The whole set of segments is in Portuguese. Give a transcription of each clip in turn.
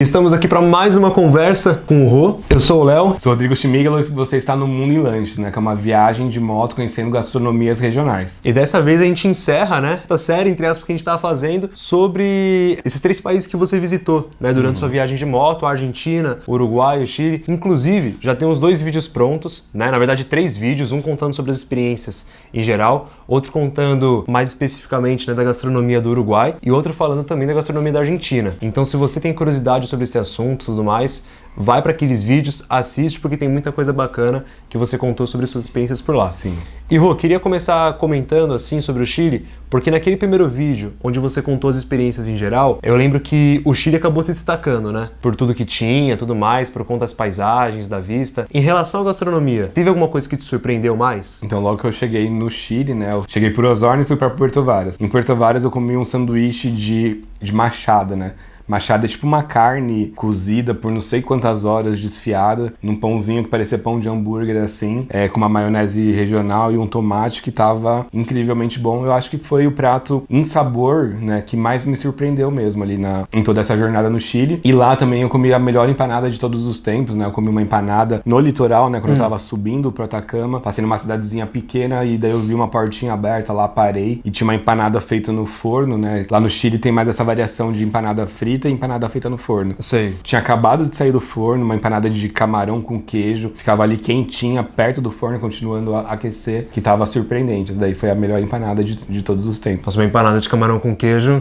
Estamos aqui para mais uma conversa com o Rô. Eu sou o Léo. Sou o Rodrigo Schmigler e você está no Mundo em Lanches, né? Que é uma viagem de moto conhecendo gastronomias regionais. E dessa vez a gente encerra, né? Essa série, entre aspas, que a gente estava fazendo sobre esses 3 países que você visitou, né? Durante sua viagem de moto, a Argentina, o Uruguai, o Chile. Inclusive, já temos 2 vídeos prontos, né? Na verdade, 3 vídeos, um contando sobre as experiências em geral, outro contando mais especificamente, né, da gastronomia do Uruguai e outro falando também da gastronomia da Argentina. Então, se você tem curiosidade sobre esse assunto e tudo mais, vai para aqueles vídeos, assiste, porque tem muita coisa bacana que você contou sobre suas experiências por lá. Sim. E Rô, queria começar comentando assim sobre o Chile, porque naquele primeiro vídeo, onde você contou as experiências em geral, eu lembro que o Chile acabou se destacando, né? Por tudo que tinha, tudo mais, por conta das paisagens, da vista. Em relação à gastronomia, teve alguma coisa que te surpreendeu mais? Então, logo que eu cheguei no Chile, né? Eu cheguei por Osorno e fui para Puerto Varas. Em Puerto Varas eu comi um sanduíche de machada, né? Machada é tipo uma carne cozida por não sei quantas horas, desfiada, num pãozinho que parecia pão de hambúrguer assim, com uma maionese regional e um tomate que tava incrivelmente bom. Eu acho que foi o prato em sabor, né, que mais me surpreendeu mesmo ali em toda essa jornada no Chile. E lá também eu comi a melhor empanada de todos os tempos, né? Eu comi uma empanada no litoral, né, quando eu tava subindo pro Atacama, passei numa cidadezinha pequena e daí eu vi uma portinha aberta lá, parei e tinha uma empanada feita no forno, né? Lá no Chile tem mais essa variação de empanada frita e empanada feita no forno. Sei. Tinha acabado de sair do forno, uma empanada de camarão com queijo, ficava ali quentinha, perto do forno, continuando a aquecer, que tava surpreendente. Essa daí foi a melhor empanada de todos os tempos. Nossa, uma empanada de camarão com queijo,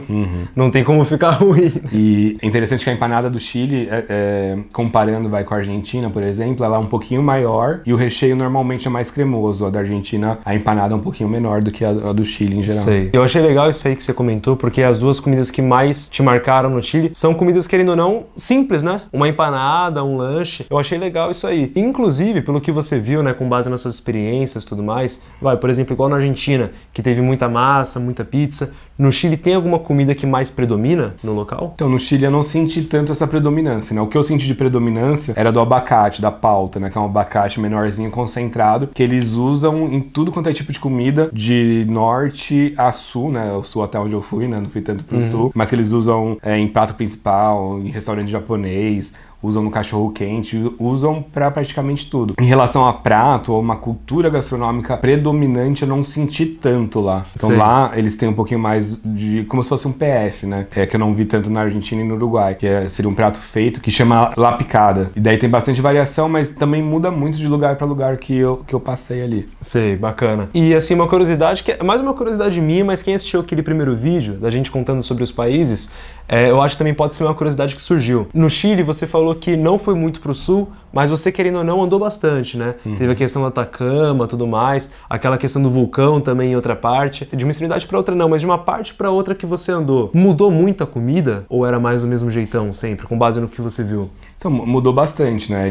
não tem como ficar ruim. E é interessante que a empanada do Chile, comparando com a Argentina, por exemplo, ela é um pouquinho maior e o recheio normalmente é mais cremoso. A da Argentina, a empanada é um pouquinho menor do que a do Chile em geral. Sei. Eu achei legal isso aí que você comentou, porque as 2 comidas que mais te marcaram no Chile são comidas, querendo ou não, simples, né? Uma empanada, um lanche. Eu achei legal isso aí. Inclusive, pelo que você viu, né, com base nas suas experiências e tudo mais, por exemplo, igual na Argentina, que teve muita massa, muita pizza. No Chile tem alguma comida que mais predomina no local? Então, no Chile eu não senti tanto essa predominância, né? O que eu senti de predominância era do abacate, da palta, né? Que é um abacate menorzinho concentrado, que eles usam em tudo quanto é tipo de comida, de norte a sul, né? O sul até onde eu fui, né? Não fui tanto pro sul, mas que eles usam em prato principal, em restaurante japonês, usam no cachorro quente, usam pra praticamente tudo. Em relação a prato ou uma cultura gastronômica predominante, eu não senti tanto lá. Então lá eles têm um pouquinho mais de, como se fosse um PF, né? Que eu não vi tanto na Argentina e no Uruguai, que seria um prato feito que chama la picada. E daí tem bastante variação, mas também muda muito de lugar pra lugar que eu passei ali. Sei, bacana. E assim, uma curiosidade, que é mais uma curiosidade minha, mas quem assistiu aquele primeiro vídeo da gente contando sobre os países, eu acho que também pode ser uma curiosidade que surgiu. No Chile, você falou que não foi muito pro sul, mas você, querendo ou não, andou bastante, né? Teve a questão do Atacama, tudo mais, aquela questão do vulcão também em outra parte. De uma extremidade pra outra não, mas de uma parte pra outra que você andou, mudou muito a comida? Ou era mais do mesmo jeitão sempre, com base no que você viu? Então, mudou bastante, né?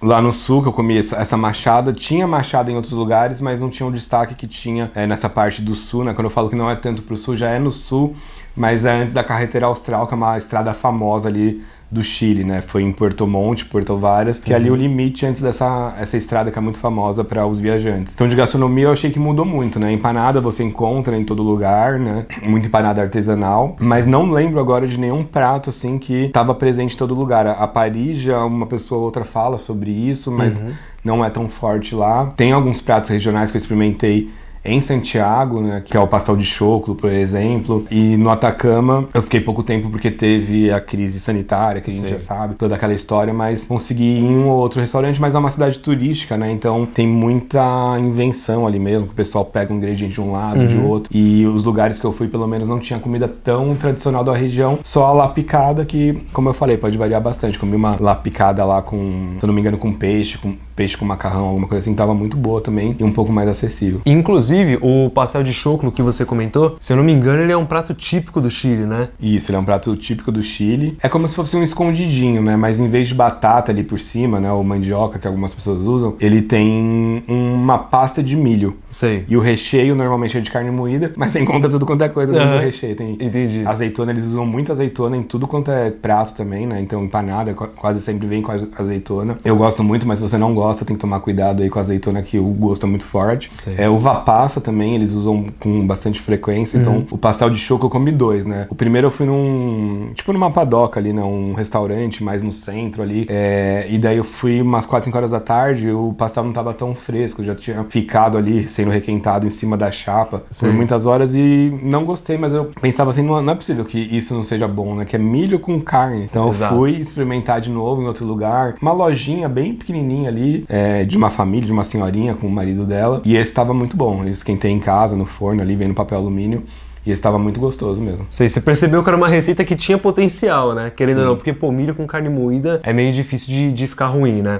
Lá no sul, que eu comi essa machada, tinha machada em outros lugares, mas não tinha o destaque que tinha nessa parte do sul, né? Quando eu falo que não é tanto pro sul, já é no sul, mas é antes da Carretera Austral, que é uma estrada famosa ali do Chile, né? Foi em Puerto Montt, Puerto Varas, que é ali o limite antes essa estrada que é muito famosa para os viajantes. Então, de gastronomia, eu achei que mudou muito, né? Empanada você encontra em todo lugar, né? Muita empanada artesanal, mas não lembro agora de nenhum prato, assim, que estava presente em todo lugar. A parija, uma pessoa ou outra fala sobre isso, mas não é tão forte lá. Tem alguns pratos regionais que eu experimentei em Santiago, né, que é o pastel de choclo, por exemplo, e no Atacama eu fiquei pouco tempo porque teve a crise sanitária, que a gente já sabe, toda aquela história, mas consegui ir em um ou outro restaurante, mas é uma cidade turística, né, então tem muita invenção ali mesmo, que o pessoal pega um ingrediente de um lado, de outro, e os lugares que eu fui, pelo menos, não tinha comida tão tradicional da região, só a la picada, que, como eu falei, pode variar bastante. Comi uma la picada lá com, se eu não me engano, com peixe com macarrão, alguma coisa assim, tava muito boa também e um pouco mais acessível. Inclusive, o pastel de choclo que você comentou, se eu não me engano, ele é um prato típico do Chile, né? Isso, ele é um prato típico do Chile. É como se fosse um escondidinho, né? Mas em vez de batata ali por cima, né? Ou mandioca, que algumas pessoas usam, ele tem uma pasta de milho. Sei. E o recheio normalmente é de carne moída, mas você encontra tudo quanto é coisa dentro do recheio. Entendi. Azeitona, eles usam muito azeitona em tudo quanto é prato também, né? Então empanada quase sempre vem com azeitona. Eu gosto muito, mas se você não gosta, gosta tem que tomar cuidado aí com a azeitona, que o gosto é muito forte. Sim. Uva passa também, eles usam com bastante frequência. Então, o pastel de choco eu comi 2, né? O primeiro eu fui numa padoca ali, né? Um restaurante mais no centro ali. E daí eu fui umas 4, 5 horas da tarde, o pastel não tava tão fresco, já tinha ficado ali, sendo requentado em cima da chapa por muitas horas e não gostei, mas eu pensava assim, não é possível que isso não seja bom, né? Que é milho com carne. Então Exato. eu fui experimentar de novo em outro lugar, uma lojinha bem pequenininha ali, de uma família, de uma senhorinha com o marido dela, e esse tava muito bom. Eu esquentei em casa, no forno ali, vem no papel alumínio. E estava muito gostoso mesmo. Você percebeu que era uma receita que tinha potencial, né? Querendo ou não, porque milho com carne moída é meio difícil de ficar ruim, né?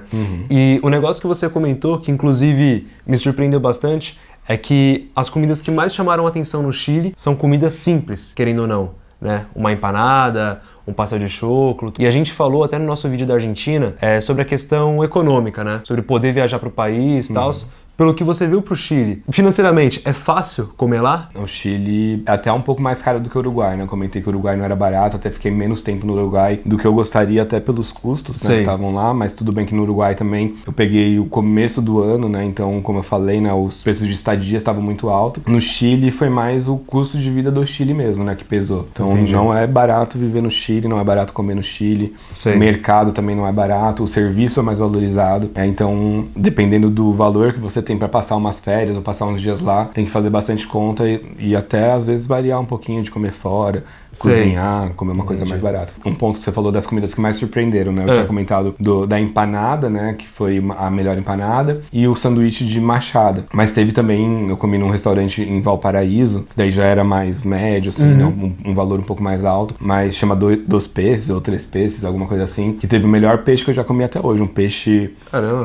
E o negócio que você comentou, que inclusive me surpreendeu bastante, é que as comidas que mais chamaram atenção no Chile são comidas simples, querendo ou não, né? Uma empanada, um pastel de choclo. E a gente falou até no nosso vídeo da Argentina sobre a questão econômica, né? Sobre poder viajar para o país e tal. Pelo que você viu pro Chile, financeiramente, é fácil comer lá? O Chile é até um pouco mais caro do que o Uruguai, né? Eu comentei que o Uruguai não era barato, até fiquei menos tempo no Uruguai do que eu gostaria, até pelos custos, né, que estavam lá, mas tudo bem que no Uruguai também eu peguei o começo do ano, né? Então, como eu falei, né, os preços de estadia estavam muito altos. No Chile foi mais o custo de vida do Chile mesmo, né, que pesou. Então, não é barato viver no Chile, não é barato comer no Chile. O mercado também não é barato, o serviço é mais valorizado. Então, dependendo do valor que você tem para passar umas férias ou passar uns dias lá, tem que fazer bastante conta e até às vezes variar um pouquinho de comer fora, cozinhar, comer uma coisa mais barata. Um ponto que você falou das comidas que mais surpreenderam, né? Eu tinha comentado da empanada, né? Que foi a melhor empanada, e o sanduíche de machada. Mas teve também, eu comi num restaurante em Valparaíso, daí já era mais médio, assim, né? Um valor um pouco mais alto, mas chama Dos Peces ou Três Peces, alguma coisa assim, que teve o melhor peixe que eu já comi até hoje. Um peixe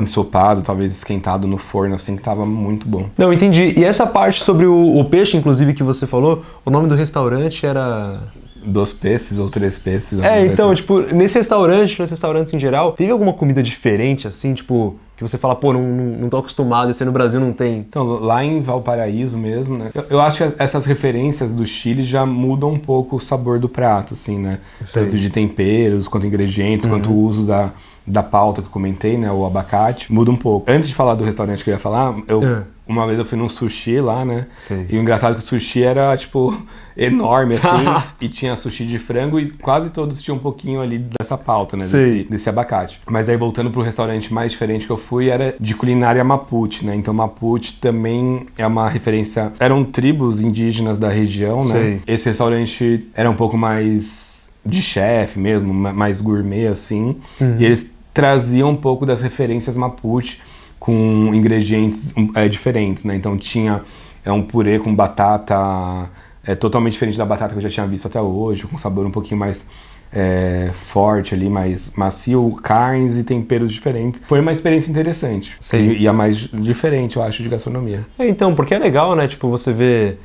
ensopado, talvez esquentado no forno, assim, que tava muito bom. Não, entendi. E essa parte sobre o peixe, inclusive, que você falou, o nome do restaurante era... Dos Peces ou Três Peces. Então, assim. tipo, nos restaurantes em geral, teve alguma comida diferente, assim, tipo, que você fala, pô, não tô acostumado, esse no Brasil não tem? Então, lá em Valparaíso mesmo, né? Eu acho que essas referências do Chile já mudam um pouco o sabor do prato, assim, né? Tanto de temperos, quanto ingredientes, quanto o uso da pauta que eu comentei, né? O abacate, muda um pouco. Antes de falar do restaurante que eu ia falar, uma vez eu fui num sushi lá, né? E o engraçado é que o sushi era, tipo, enorme, assim, e tinha sushi de frango e quase todos tinham um pouquinho ali dessa pauta, né? Desse abacate. Mas aí, voltando pro restaurante mais diferente que eu fui, era de culinária Mapuche, né? Então, Mapuche também é uma referência... Eram tribos indígenas da região, né? Esse restaurante era um pouco mais de chefe mesmo, mais gourmet, assim. E eles traziam um pouco das referências Mapuche com ingredientes diferentes, né? Então tinha um purê com batata totalmente diferente da batata que eu já tinha visto até hoje, com sabor um pouquinho mais forte ali, mais macio, carnes e temperos diferentes. Foi uma experiência interessante. E a mais diferente, eu acho, de gastronomia. Então, porque é legal, né? Tipo, você vê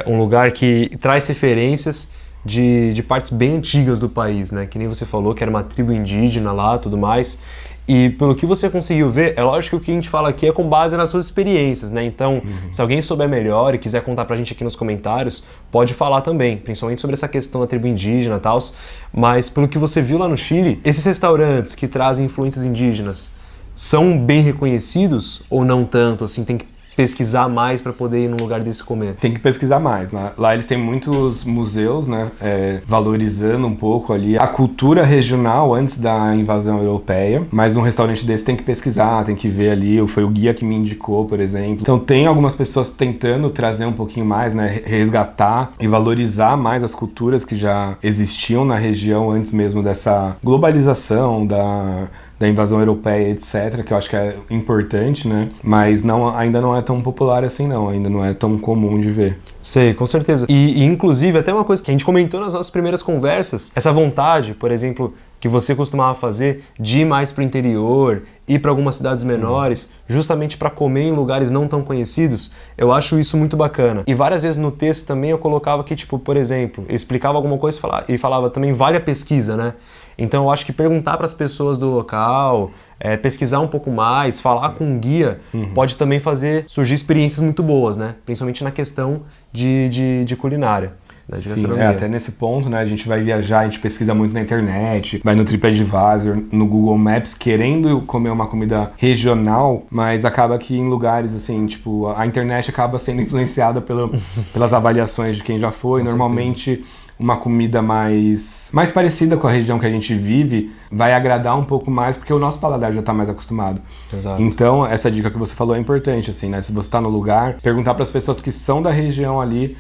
um lugar que traz referências de partes bem antigas do país, né? Que nem você falou, que era uma tribo indígena lá, tudo mais. E pelo que você conseguiu ver, é lógico que o que a gente fala aqui é com base nas suas experiências, né? Então, se alguém souber melhor e quiser contar pra gente aqui nos comentários, pode falar também, principalmente sobre essa questão da tribo indígena e tal. Mas pelo que você viu lá no Chile, esses restaurantes que trazem influências indígenas são bem reconhecidos ou não tanto? Assim, tem que pesquisar mais para poder ir num lugar desse comer? Tem que pesquisar mais, né? Lá eles têm muitos museus, né? Valorizando um pouco ali a cultura regional antes da invasão europeia, mas um restaurante desse tem que pesquisar, tem que ver ali, foi o guia que me indicou, por exemplo. Então tem algumas pessoas tentando trazer um pouquinho mais, né? Resgatar e valorizar mais as culturas que já existiam na região antes mesmo dessa globalização, da invasão europeia, etc., que eu acho que é importante, né? Mas ainda não é tão popular assim, não. Ainda não é tão comum de ver. Sei, com certeza. E inclusive, até uma coisa que a gente comentou nas nossas primeiras conversas, essa vontade, por exemplo, que você costumava fazer de ir mais pro interior, ir para algumas cidades menores, justamente para comer em lugares não tão conhecidos, eu acho isso muito bacana. E várias vezes no texto também eu colocava que, tipo, por exemplo, eu explicava alguma coisa e falava também vale a pesquisa, né? Então eu acho que perguntar para as pessoas do local, pesquisar um pouco mais, falar com um guia, pode também fazer surgir experiências muito boas, né? Principalmente na questão de culinária. né, de Sim, gastronomia. até nesse ponto, né, a gente vai viajar, a gente pesquisa muito na internet, vai no TripAdvisor, no Google Maps, querendo comer uma comida regional, mas acaba que em lugares assim, tipo, a internet acaba sendo influenciada pelas avaliações de quem já foi. Com Normalmente uma comida mais parecida com a região que a gente vive vai agradar um pouco mais, porque o nosso paladar já está mais acostumado. Exato. Então, essa dica que você falou é importante, assim, né? Se você está no lugar, perguntar para as pessoas que são da região ali,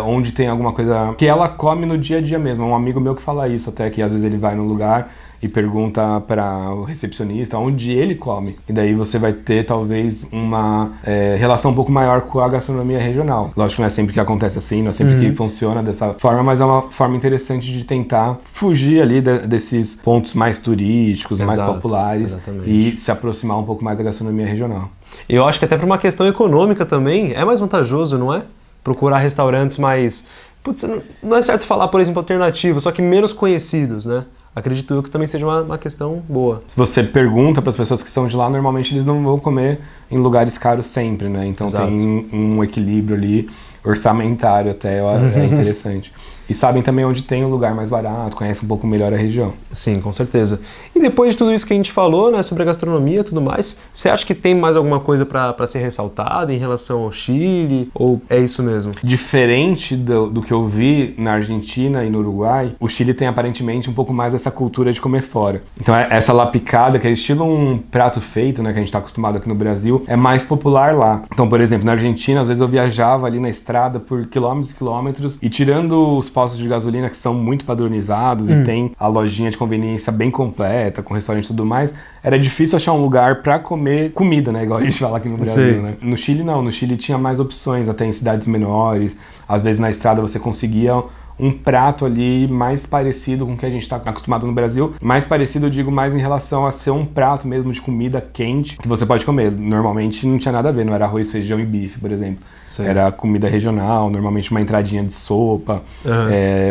onde tem alguma coisa que ela come no dia a dia mesmo. Um amigo meu que fala isso até, que às vezes ele vai num lugar e pergunta para o recepcionista onde ele come. E daí você vai ter, talvez, uma relação um pouco maior com a gastronomia regional. Lógico que não é sempre que acontece assim, não é sempre que funciona dessa forma, mas é uma forma interessante de tentar fugir ali desses pontos mais turísticos, mais populares, exatamente. e se aproximar um pouco mais da gastronomia regional. Eu acho que até por uma questão econômica também, é mais vantajoso, não é? Procurar restaurantes mais... Putz, não é certo falar, por exemplo, alternativos, só que menos conhecidos, né? Acredito eu que também seja uma questão boa. Se você pergunta para as pessoas que são de lá, normalmente eles não vão comer em lugares caros sempre, né? Então Exato. tem um equilíbrio ali, orçamentário até, é interessante. E sabem também onde tem um lugar mais barato, conhecem um pouco melhor a região. Sim, com certeza. E depois de tudo isso que a gente falou, né, sobre a gastronomia e tudo mais, você acha que tem mais alguma coisa para ser ressaltada em relação ao Chile? Ou é isso mesmo? Diferente do que eu vi na Argentina e no Uruguai, o Chile tem aparentemente um pouco mais essa cultura de comer fora. Então essa lapicada, que é estilo um prato feito, né, que a gente está acostumado aqui no Brasil, é mais popular lá. Então, por exemplo, na Argentina, às vezes eu viajava ali na estrada por quilômetros e quilômetros, e tirando os postos de gasolina que são muito padronizados e tem a lojinha de conveniência bem completa, com restaurante e tudo mais, era difícil achar um lugar pra comer comida, né? Igual a gente fala aqui no Brasil, Sim. né? No Chile não, no Chile tinha mais opções, até em cidades menores, às vezes na estrada você conseguia um prato ali mais parecido com o que a gente está acostumado no Brasil. Mais parecido, eu digo, mais em relação a ser um prato mesmo de comida quente que você pode comer. Normalmente não tinha nada a ver, não era arroz, feijão e bife, por exemplo. Sim. Era comida regional, normalmente uma entradinha de sopa,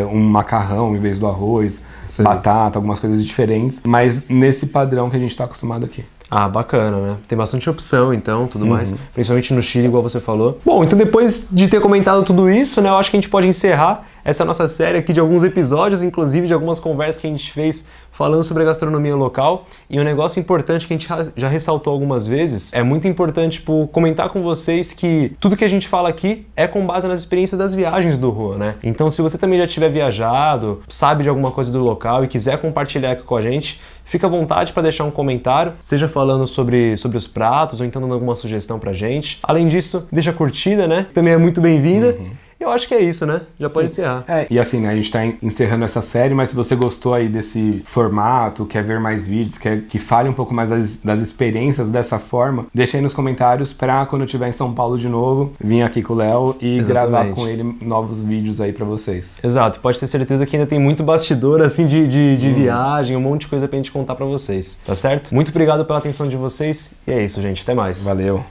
um macarrão em vez do arroz, Sim. batata, algumas coisas diferentes, mas nesse padrão que a gente está acostumado aqui. Ah, bacana, né? Tem bastante opção, então, tudo mais. Principalmente no Chile, igual você falou. Bom, então depois de ter comentado tudo isso, né, eu acho que a gente pode encerrar essa nossa série aqui de alguns episódios, inclusive de algumas conversas que a gente fez falando sobre a gastronomia local. E um negócio importante que a gente já ressaltou algumas vezes, é muito importante, tipo, comentar com vocês que tudo que a gente fala aqui é com base nas experiências das viagens do Rua, né? Então, se você também já tiver viajado, sabe de alguma coisa do local e quiser compartilhar aqui com a gente, fica à vontade para deixar um comentário, seja falando sobre os pratos ou então dando alguma sugestão pra gente. Além disso, deixa a curtida, né? Também é muito bem-vinda. Eu acho que é isso, né? Já pode encerrar. E assim, né, a gente tá encerrando essa série, mas se você gostou aí desse formato, quer ver mais vídeos, quer que fale um pouco mais das experiências dessa forma, deixa aí nos comentários pra quando eu estiver em São Paulo de novo, vir aqui com o Léo e gravar com ele novos vídeos aí pra vocês. Exato, pode ter certeza que ainda tem muito bastidor assim de viagem, um monte de coisa pra gente contar pra vocês, tá certo? Muito obrigado pela atenção de vocês e é isso, gente, até mais. Valeu!